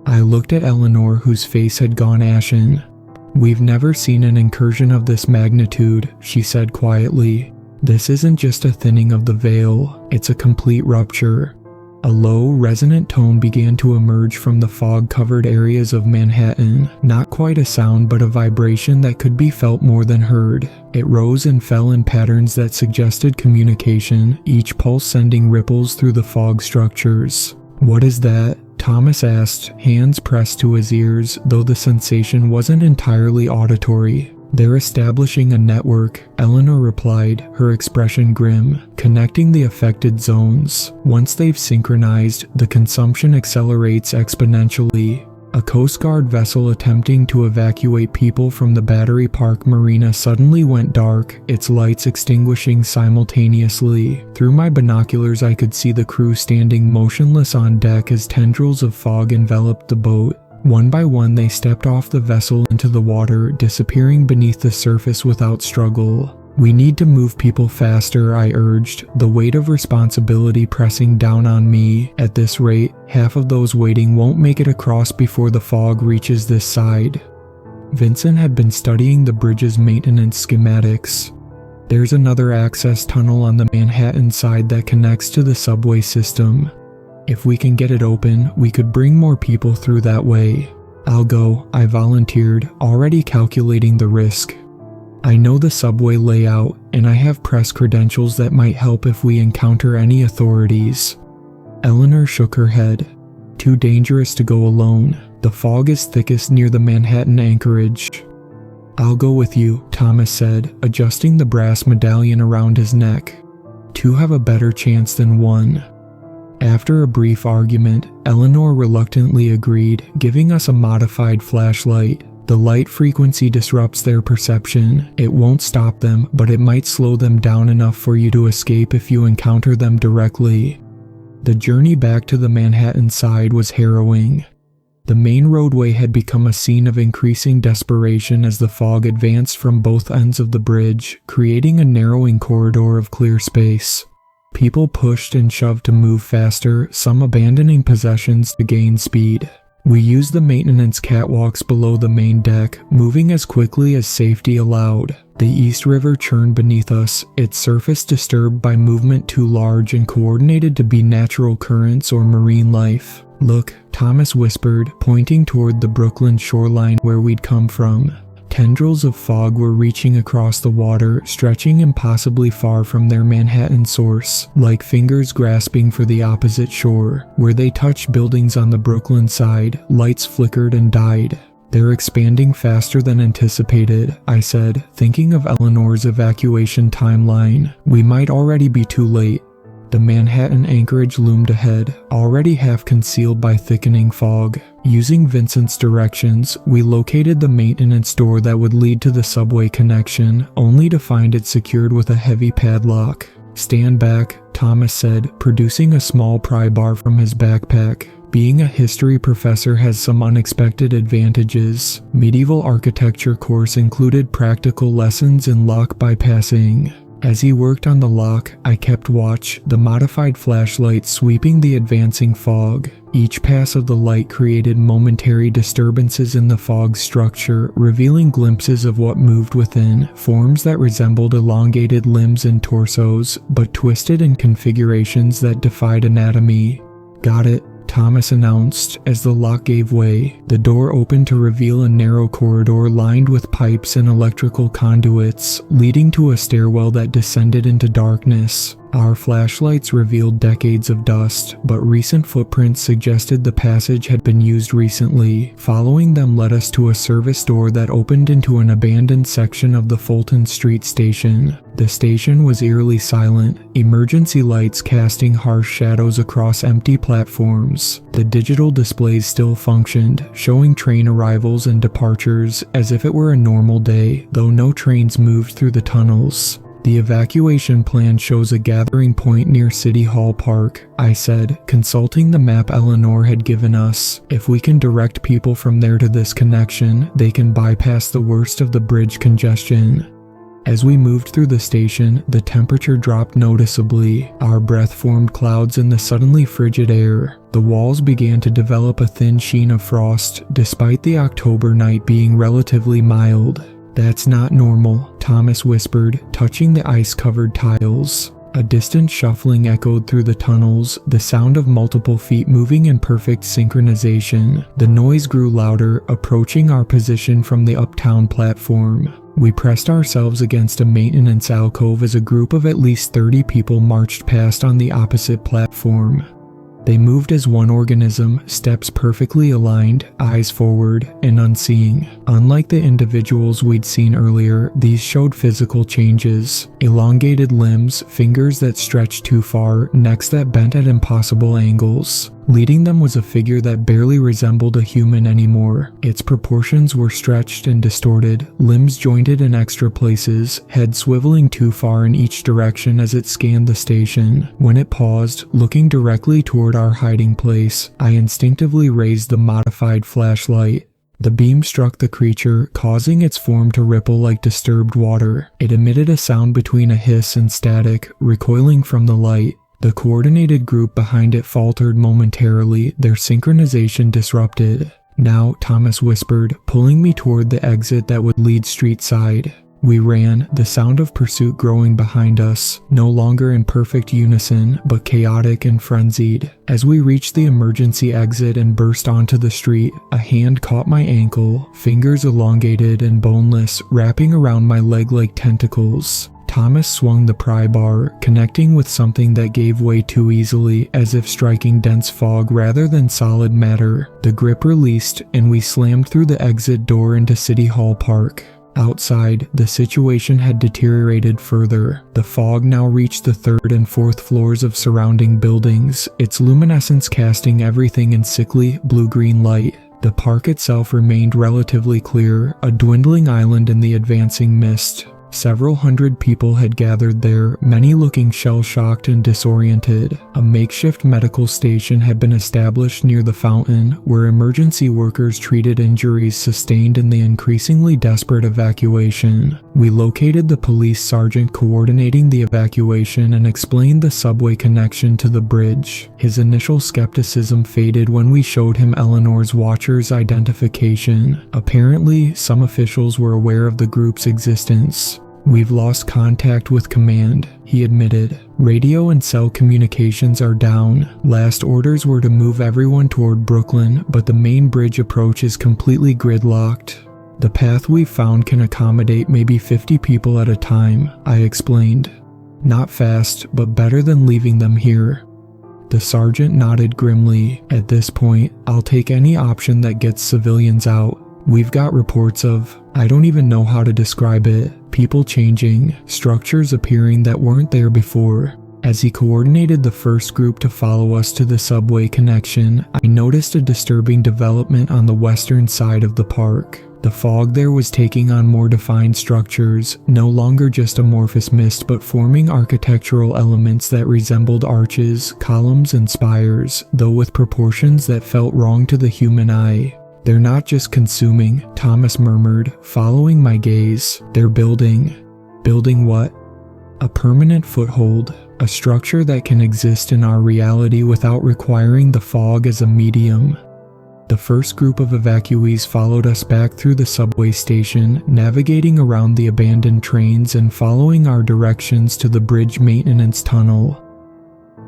A: I looked at Eleanor, whose face had gone ashen. "We've never seen an incursion of this magnitude," she said quietly. "This isn't just a thinning of the veil, it's a complete rupture." A low, resonant tone began to emerge from the fog-covered areas of Manhattan, not quite a sound but a vibration that could be felt more than heard. It rose and fell in patterns that suggested communication, each pulse sending ripples through the fog structures. "What is that?" Thomas asked, hands pressed to his ears, though the sensation wasn't entirely auditory. "They're establishing a network," Eleanor replied, her expression grim, "connecting the affected zones. Once they've synchronized, the consumption accelerates exponentially." A Coast Guard vessel attempting to evacuate people from the Battery Park Marina suddenly went dark, its lights extinguishing simultaneously. Through my binoculars I could see the crew standing motionless on deck as tendrils of fog enveloped the boat. One by one they stepped off the vessel into the water, disappearing beneath the surface without struggle. "We need to move people faster," I urged, the weight of responsibility pressing down on me. "At this rate, half of those waiting won't make it across before the fog reaches this side." Vincent had been studying the bridge's maintenance schematics. "There's another access tunnel on the Manhattan side that connects to the subway system. If we can get it open, we could bring more people through that way." "I'll go," I volunteered, already calculating the risk. "I know the subway layout, and I have press credentials that might help if we encounter any authorities." Eleanor shook her head. "Too dangerous to go alone. The fog is thickest near the Manhattan anchorage." "I'll go with you," Thomas said, adjusting the brass medallion around his neck. "Two have a better chance than one." After a brief argument, Eleanor reluctantly agreed, giving us a modified flashlight. "The light frequency disrupts their perception. It won't stop them, but it might slow them down enough for you to escape if you encounter them directly." The journey back to the Manhattan side was harrowing. The main roadway had become a scene of increasing desperation as the fog advanced from both ends of the bridge, creating a narrowing corridor of clear space. People pushed and shoved to move faster, some abandoning possessions to gain speed. We used the maintenance catwalks below the main deck, moving as quickly as safety allowed. The East River churned beneath us, its surface disturbed by movement too large and coordinated to be natural currents or marine life. "Look," Thomas whispered, pointing toward the Brooklyn shoreline where we'd come from. Tendrils of fog were reaching across the water, stretching impossibly far from their Manhattan source, like fingers grasping for the opposite shore. Where they touched buildings on the Brooklyn side, lights flickered and died. "They're expanding faster than anticipated," I said, thinking of Eleanor's evacuation timeline. "We might already be too late." The Manhattan anchorage loomed ahead, already half concealed by thickening fog. Using Vincent's directions, we located the maintenance door that would lead to the subway connection, only to find it secured with a heavy padlock. "Stand back," Thomas said, producing a small pry bar from his backpack. Being a history professor has some unexpected advantages. Medieval architecture course included practical lessons in lock bypassing. As he worked on the lock, I kept watch, the modified flashlight sweeping the advancing fog. Each pass of the light created momentary disturbances in the fog structure, revealing glimpses of what moved within, forms that resembled elongated limbs and torsos, but twisted in configurations that defied anatomy. "Got it," Thomas announced as the lock gave way. The door opened to reveal a narrow corridor lined with pipes and electrical conduits, leading to a stairwell that descended into darkness. Our flashlights revealed decades of dust, but recent footprints suggested the passage had been used recently. Following them led us to a service door that opened into an abandoned section of the Fulton Street station. The station was eerily silent, emergency lights casting harsh shadows across empty platforms. The digital displays still functioned, showing train arrivals and departures as if it were a normal day, though no trains moved through the tunnels. "The evacuation plan shows a gathering point near City Hall Park," I said, consulting the map Eleanor had given us. "If we can direct people from there to this connection, they can bypass the worst of the bridge congestion." As we moved through the station, the temperature dropped noticeably. Our breath formed clouds in the suddenly frigid air. The walls began to develop a thin sheen of frost, despite the October night being relatively mild. "That's not normal," Thomas whispered, touching the ice-covered tiles. A distant shuffling echoed through the tunnels, the sound of multiple feet moving in perfect synchronization. The noise grew louder, approaching our position from the uptown platform. We pressed ourselves against a maintenance alcove as a group of at least 30 people marched past on the opposite platform. They moved as one organism, steps perfectly aligned, eyes forward, and unseeing. Unlike the individuals we'd seen earlier, these showed physical changes. Elongated limbs, fingers that stretched too far, necks that bent at impossible angles. Leading them was a figure that barely resembled a human anymore. Its proportions were stretched and distorted, limbs jointed in extra places, head swiveling too far in each direction as it scanned the station. When it paused, looking directly toward our hiding place, I instinctively raised the modified flashlight. The beam struck the creature, causing its form to ripple like disturbed water. It emitted a sound between a hiss and static, recoiling from the light. The coordinated group behind it faltered momentarily, their synchronization disrupted. "Now," Thomas whispered, pulling me toward the exit that would lead street side. We ran, the sound of pursuit growing behind us, no longer in perfect unison, but chaotic and frenzied. As we reached the emergency exit and burst onto the street, a hand caught my ankle, fingers elongated and boneless, wrapping around my leg like tentacles. Thomas swung the pry bar, connecting with something that gave way too easily, as if striking dense fog rather than solid matter. The grip released, and we slammed through the exit door into City Hall Park. Outside, the situation had deteriorated further. The fog now reached the third and fourth floors of surrounding buildings, its luminescence casting everything in sickly, blue-green light. The park itself remained relatively clear, a dwindling island in the advancing mist. Several hundred people had gathered there, many looking shell-shocked and disoriented. A makeshift medical station had been established near the fountain, where emergency workers treated injuries sustained in the increasingly desperate evacuation. We located the police sergeant coordinating the evacuation and explained the subway connection to the bridge. His initial skepticism faded when we showed him Eleanor's watcher's identification. Apparently, some officials were aware of the group's existence. "We've lost contact with command," he admitted. "Radio and cell communications are down. Last orders were to move everyone toward Brooklyn, but the main bridge approach is completely gridlocked. The path we've found can accommodate maybe 50 people at a time," I explained. "Not fast, but better than leaving them here." The sergeant nodded grimly. "At this point, I'll take any option that gets civilians out. We've got reports of, I don't even know how to describe it, people changing, structures appearing that weren't there before." As he coordinated the first group to follow us to the subway connection, I noticed a disturbing development on the western side of the park. The fog there was taking on more defined structures, no longer just amorphous mist but forming architectural elements that resembled arches, columns, and spires, though with proportions that felt wrong to the human eye. "They're not just consuming," Thomas murmured, following my gaze. "They're building." "Building what?" "A permanent foothold, a structure that can exist in our reality without requiring the fog as a medium." The first group of evacuees followed us back through the subway station, navigating around the abandoned trains and following our directions to the bridge maintenance tunnel.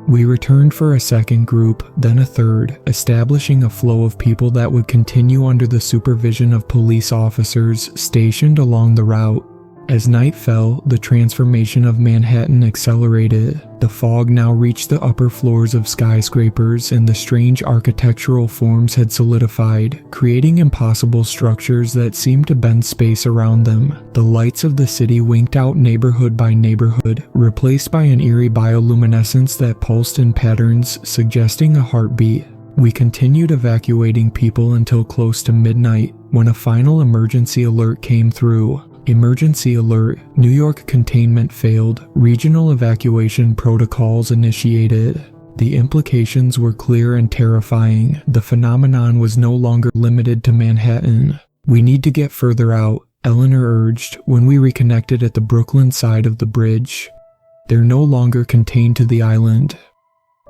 A: We returned for a second group, then a third, establishing a flow of people that would continue under the supervision of police officers stationed along the route. As night fell, the transformation of Manhattan accelerated. The fog now reached the upper floors of skyscrapers, and the strange architectural forms had solidified, creating impossible structures that seemed to bend space around them. The lights of the city winked out neighborhood by neighborhood, replaced by an eerie bioluminescence that pulsed in patterns, suggesting a heartbeat. We continued evacuating people until close to midnight, when a final emergency alert came through. Emergency alert, New York containment failed, regional evacuation protocols initiated. The implications were clear and terrifying. The phenomenon was no longer limited to Manhattan. "We need to get further out," Eleanor urged when we reconnected at the Brooklyn side of the bridge. "They're no longer contained to the island."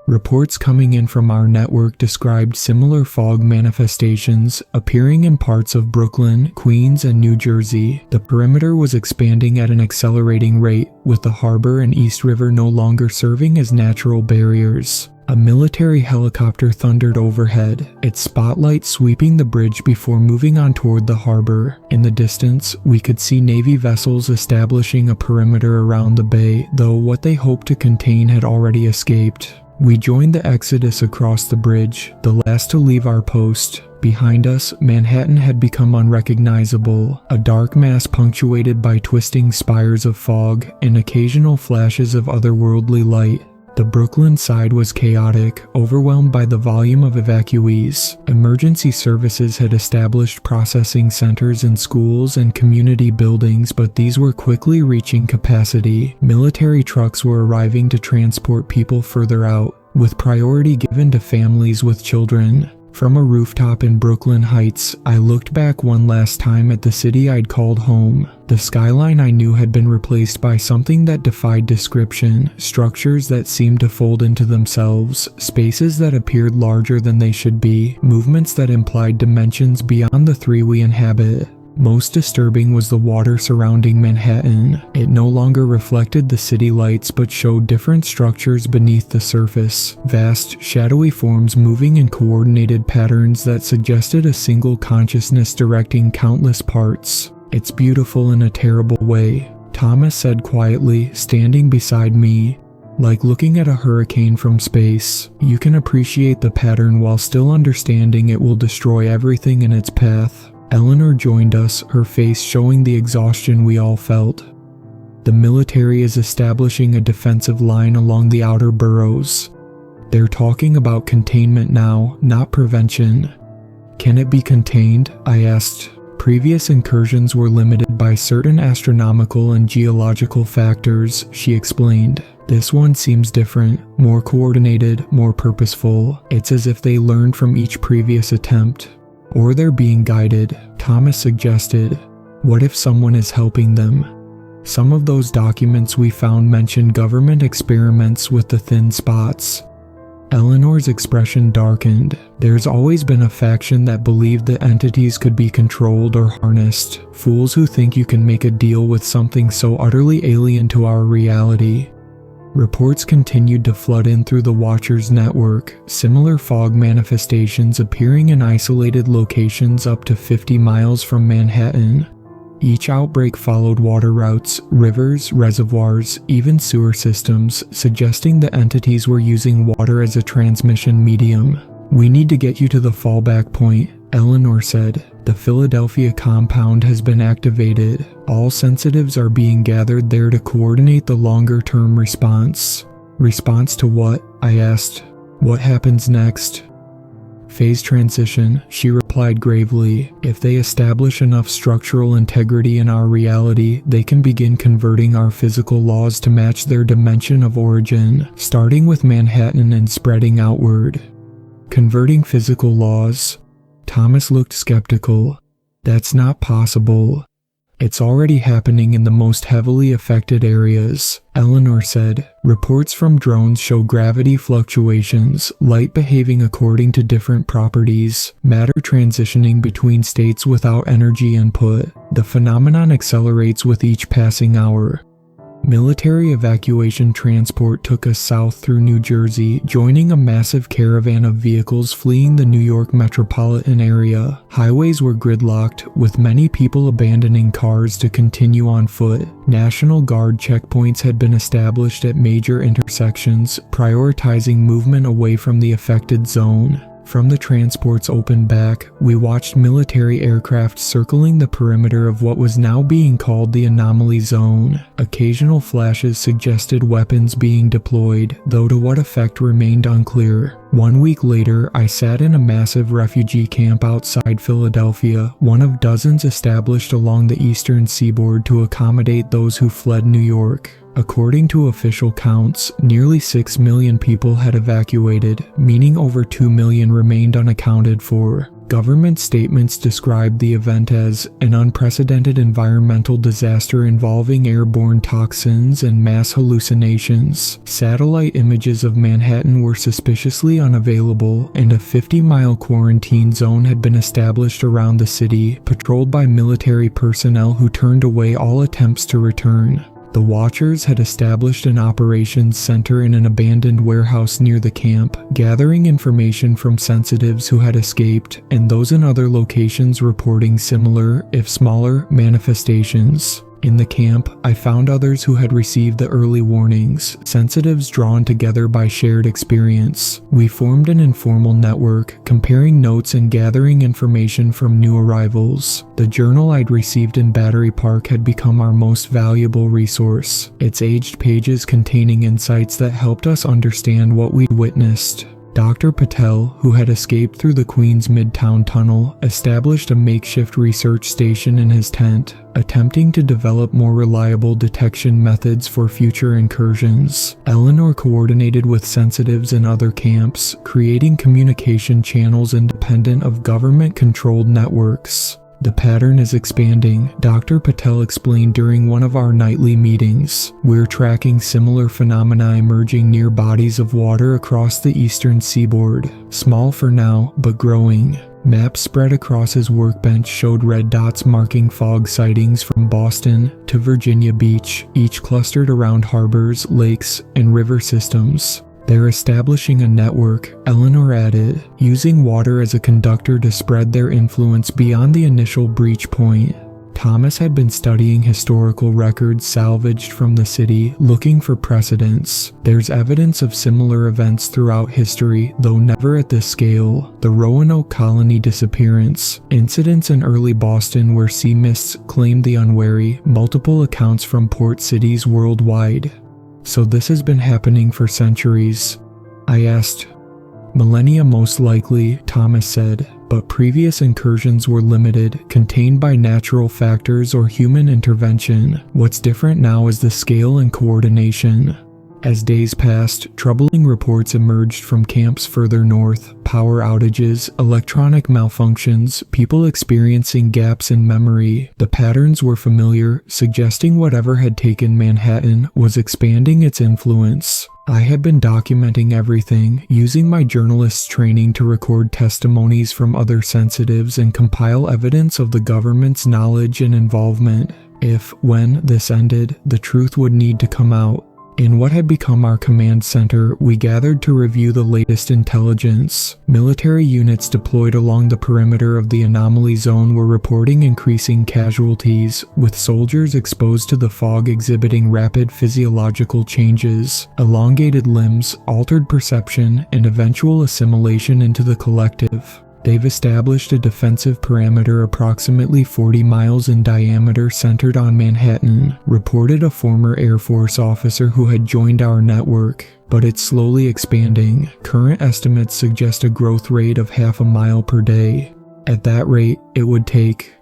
A: Reports coming in from our network described similar fog manifestations appearing in parts of Brooklyn, Queens, and New Jersey. The perimeter was expanding at an accelerating rate, with the harbor and East River no longer serving as natural barriers. A military helicopter thundered overhead, its spotlight sweeping the bridge before moving on toward the harbor. In the distance, we could see Navy vessels establishing a perimeter around the bay, though what they hoped to contain had already escaped. We joined the exodus across the bridge, the last to leave our post. Behind us, Manhattan had become unrecognizable, a dark mass punctuated by twisting spires of fog and occasional flashes of otherworldly light. The Brooklyn side was chaotic, overwhelmed by the volume of evacuees. Emergency services had established processing centers in schools and community buildings, but these were quickly reaching capacity. Military trucks were arriving to transport people further out, with priority given to families with children. From a rooftop in Brooklyn Heights, I looked back one last time at the city I'd called home. The skyline I knew had been replaced by something that defied description, structures that seemed to fold into themselves, spaces that appeared larger than they should be, movements that implied dimensions beyond the three we inhabit. Most disturbing was the water surrounding Manhattan. It no longer reflected the city lights but showed different structures beneath the surface, vast, shadowy forms moving in coordinated patterns that suggested a single consciousness directing countless parts. "It's beautiful in a terrible way," Thomas said quietly, standing beside me. "Like looking at a hurricane from space. You can appreciate the pattern while still understanding it will destroy everything in its path." Eleanor joined us, her face showing the exhaustion we all felt. "The military is establishing a defensive line along the outer boroughs. They're talking about containment now, not prevention." "Can it be contained?" I asked. "Previous incursions were limited by certain astronomical and geological factors," she explained. "This one seems different, more coordinated, more purposeful. It's as if they learned from each previous attempt." "Or they're being guided," Thomas suggested. "What if someone is helping them?" Some of those documents we found mentioned government experiments with the thin spots. Eleanor's expression darkened. "There's always been a faction that believed that entities could be controlled or harnessed. Fools who think you can make a deal with something so utterly alien to our reality." Reports continued to flood in through the Watchers network, similar fog manifestations appearing in isolated locations up to 50 miles from Manhattan. Each outbreak followed water routes, rivers, reservoirs, even sewer systems, suggesting the entities were using water as a transmission medium. "We need to get you to the fallback point," Eleanor said. "The Philadelphia compound has been activated. All sensitives are being gathered there to coordinate the longer-term response." "Response to what?" I asked. "What happens next?" "Phase transition," she replied gravely. "If they establish enough structural integrity in our reality, they can begin converting our physical laws to match their dimension of origin, starting with Manhattan and spreading outward." "Converting physical laws?" Thomas looked skeptical. "That's not possible." "It's already happening in the most heavily affected areas," Eleanor said. "Reports from drones show gravity fluctuations, light behaving according to different properties, matter transitioning between states without energy input. The phenomenon accelerates with each passing hour." Military evacuation transport took us south through New Jersey, joining a massive caravan of vehicles fleeing the New York metropolitan area. Highways were gridlocked, with many people abandoning cars to continue on foot. National Guard checkpoints had been established at major intersections, prioritizing movement away from the affected zone. From the transport's open back, we watched military aircraft circling the perimeter of what was now being called the anomaly zone. Occasional flashes suggested weapons being deployed, though to what effect remained unclear. 1 week later, I sat in a massive refugee camp outside Philadelphia, one of dozens established along the eastern seaboard to accommodate those who fled New York. According to official counts, nearly 6 million people had evacuated, meaning over 2 million remained unaccounted for. Government statements described the event as an unprecedented environmental disaster involving airborne toxins and mass hallucinations. Satellite images of Manhattan were suspiciously unavailable, and a 50-mile quarantine zone had been established around the city, patrolled by military personnel who turned away all attempts to return. The Watchers had established an operations center in an abandoned warehouse near the camp, gathering information from sensitives who had escaped and those in other locations reporting similar, if smaller, manifestations. In the camp, I found others who had received the early warnings, sensitives drawn together by shared experience. We formed an informal network, comparing notes and gathering information from new arrivals. The journal I'd received in Battery Park had become our most valuable resource, its aged pages containing insights that helped us understand what we'd witnessed. Dr. Patel, who had escaped through the Queens Midtown Tunnel, established a makeshift research station in his tent, attempting to develop more reliable detection methods for future incursions. Eleanor coordinated with sensitives in other camps, creating communication channels independent of government-controlled networks. The pattern is expanding, Dr. Patel explained during one of our nightly meetings. We're tracking similar phenomena emerging near bodies of water across the eastern seaboard. Small for now, but growing. Maps spread across his workbench showed red dots marking fog sightings from Boston to Virginia Beach, each clustered around harbors, lakes, and river systems. They're establishing a network, Eleanor added, using water as a conductor to spread their influence beyond the initial breach point. Thomas had been studying historical records salvaged from the city, looking for precedents. There's evidence of similar events throughout history, though never at this scale. The Roanoke colony disappearance, incidents in early Boston where sea mists claimed the unwary, multiple accounts from port cities worldwide. So this has been happening for centuries? I asked. Millennia most likely, Thomas said, but previous incursions were limited, contained by natural factors or human intervention. What's different now is the scale and coordination. As days passed, troubling reports emerged from camps further north: power outages, electronic malfunctions, people experiencing gaps in memory. The patterns were familiar, suggesting whatever had taken Manhattan was expanding its influence. I had been documenting everything, using my journalist's training to record testimonies from other sensitives and compile evidence of the government's knowledge and involvement. If, when this ended, the truth would need to come out. In what had become our command center, we gathered to review the latest intelligence. Military units deployed along the perimeter of the anomaly zone were reporting increasing casualties, with soldiers exposed to the fog exhibiting rapid physiological changes, elongated limbs, altered perception, and eventual assimilation into the collective. They've established a defensive perimeter approximately 40 miles in diameter centered on Manhattan, reported a former Air Force officer who had joined our network. But it's slowly expanding. Current estimates suggest a growth rate of half a mile per day. At that rate, it would take...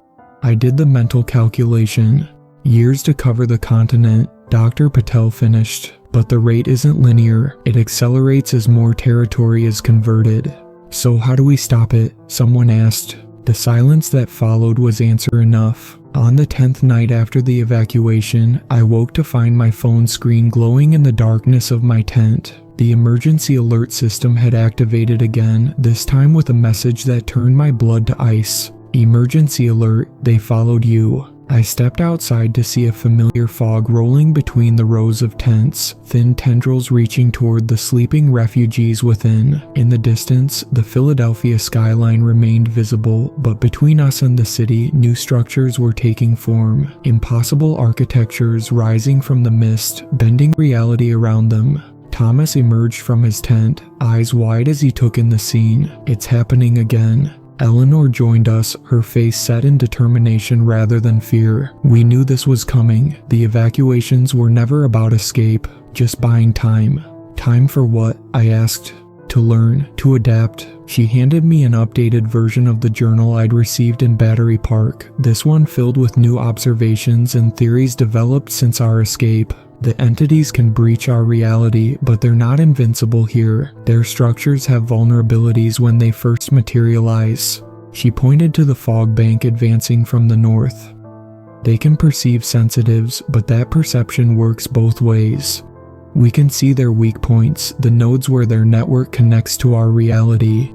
A: I did the mental calculation. Years to cover the continent, Dr. Patel finished. But the rate isn't linear. It accelerates as more territory is converted. So how do we stop it? Someone asked. The silence that followed was answer enough. On the 10th night after the evacuation, I woke to find my phone screen glowing in the darkness of my tent. The emergency alert system had activated again, this time with a message that turned my blood to ice. Emergency alert, they followed you. I stepped outside to see a familiar fog rolling between the rows of tents, thin tendrils reaching toward the sleeping refugees within. In the distance, the Philadelphia skyline remained visible, but between us and the city, new structures were taking form. Impossible architectures rising from the mist, bending reality around them. Thomas emerged from his tent, eyes wide as he took in the scene. It's happening again. Eleanor joined us, her face set in determination rather than fear. We knew this was coming. The evacuations were never about escape, just buying time. Time for what? I asked. To learn, to adapt. She handed me an updated version of the journal I'd received in Battery Park, this one filled with new observations and theories developed since our escape. The entities can breach our reality, but they're not invincible here. Their structures have vulnerabilities when they first materialize. She pointed to the fog bank advancing from the north. They can perceive sensitives, but that perception works both ways. We can see their weak points, the nodes where their network connects to our reality.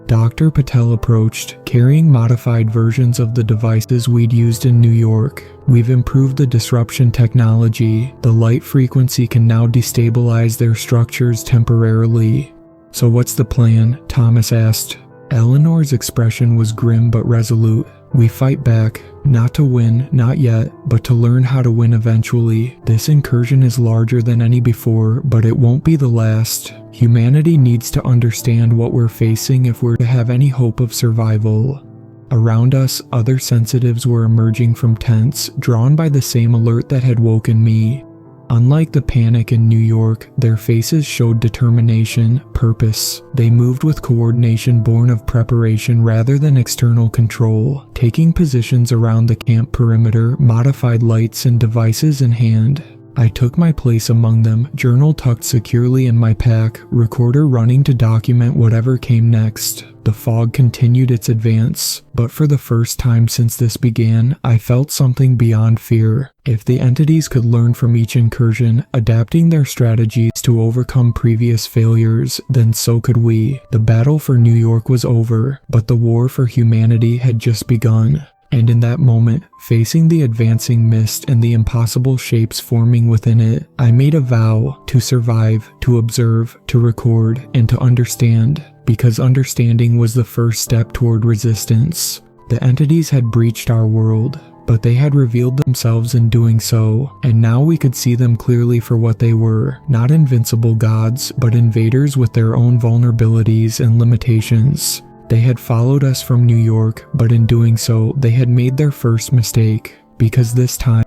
A: Dr. Patel approached, carrying modified versions of the devices we'd used in New York. We've improved the disruption technology. The light frequency can now destabilize their structures temporarily. So what's the plan? Thomas asked. Eleanor's expression was grim but resolute. We fight back, not to win, not yet, but to learn how to win eventually. This incursion is larger than any before, but it won't be the last. Humanity needs to understand what we're facing if we're to have any hope of survival. Around us, other sensitives were emerging from tents, drawn by the same alert that had woken me. Unlike the panic in New York, their faces showed determination, purpose. They moved with coordination born of preparation rather than external control, taking positions around the camp perimeter, modified lights and devices in hand. I took my place among them, journal tucked securely in my pack, recorder running to document whatever came next. The fog continued its advance, but for the first time since this began, I felt something beyond fear. If the entities could learn from each incursion, adapting their strategies to overcome previous failures, then so could we. The battle for New York was over, but the war for humanity had just begun. And in that moment, facing the advancing mist and the impossible shapes forming within it, I made a vow to survive, to observe, to record, and to understand, because understanding was the first step toward resistance. The entities had breached our world, but they had revealed themselves in doing so, and now we could see them clearly for what they were, not invincible gods, but invaders with their own vulnerabilities and limitations. They had followed us from New York, but in doing so, they had made their first mistake, because this time,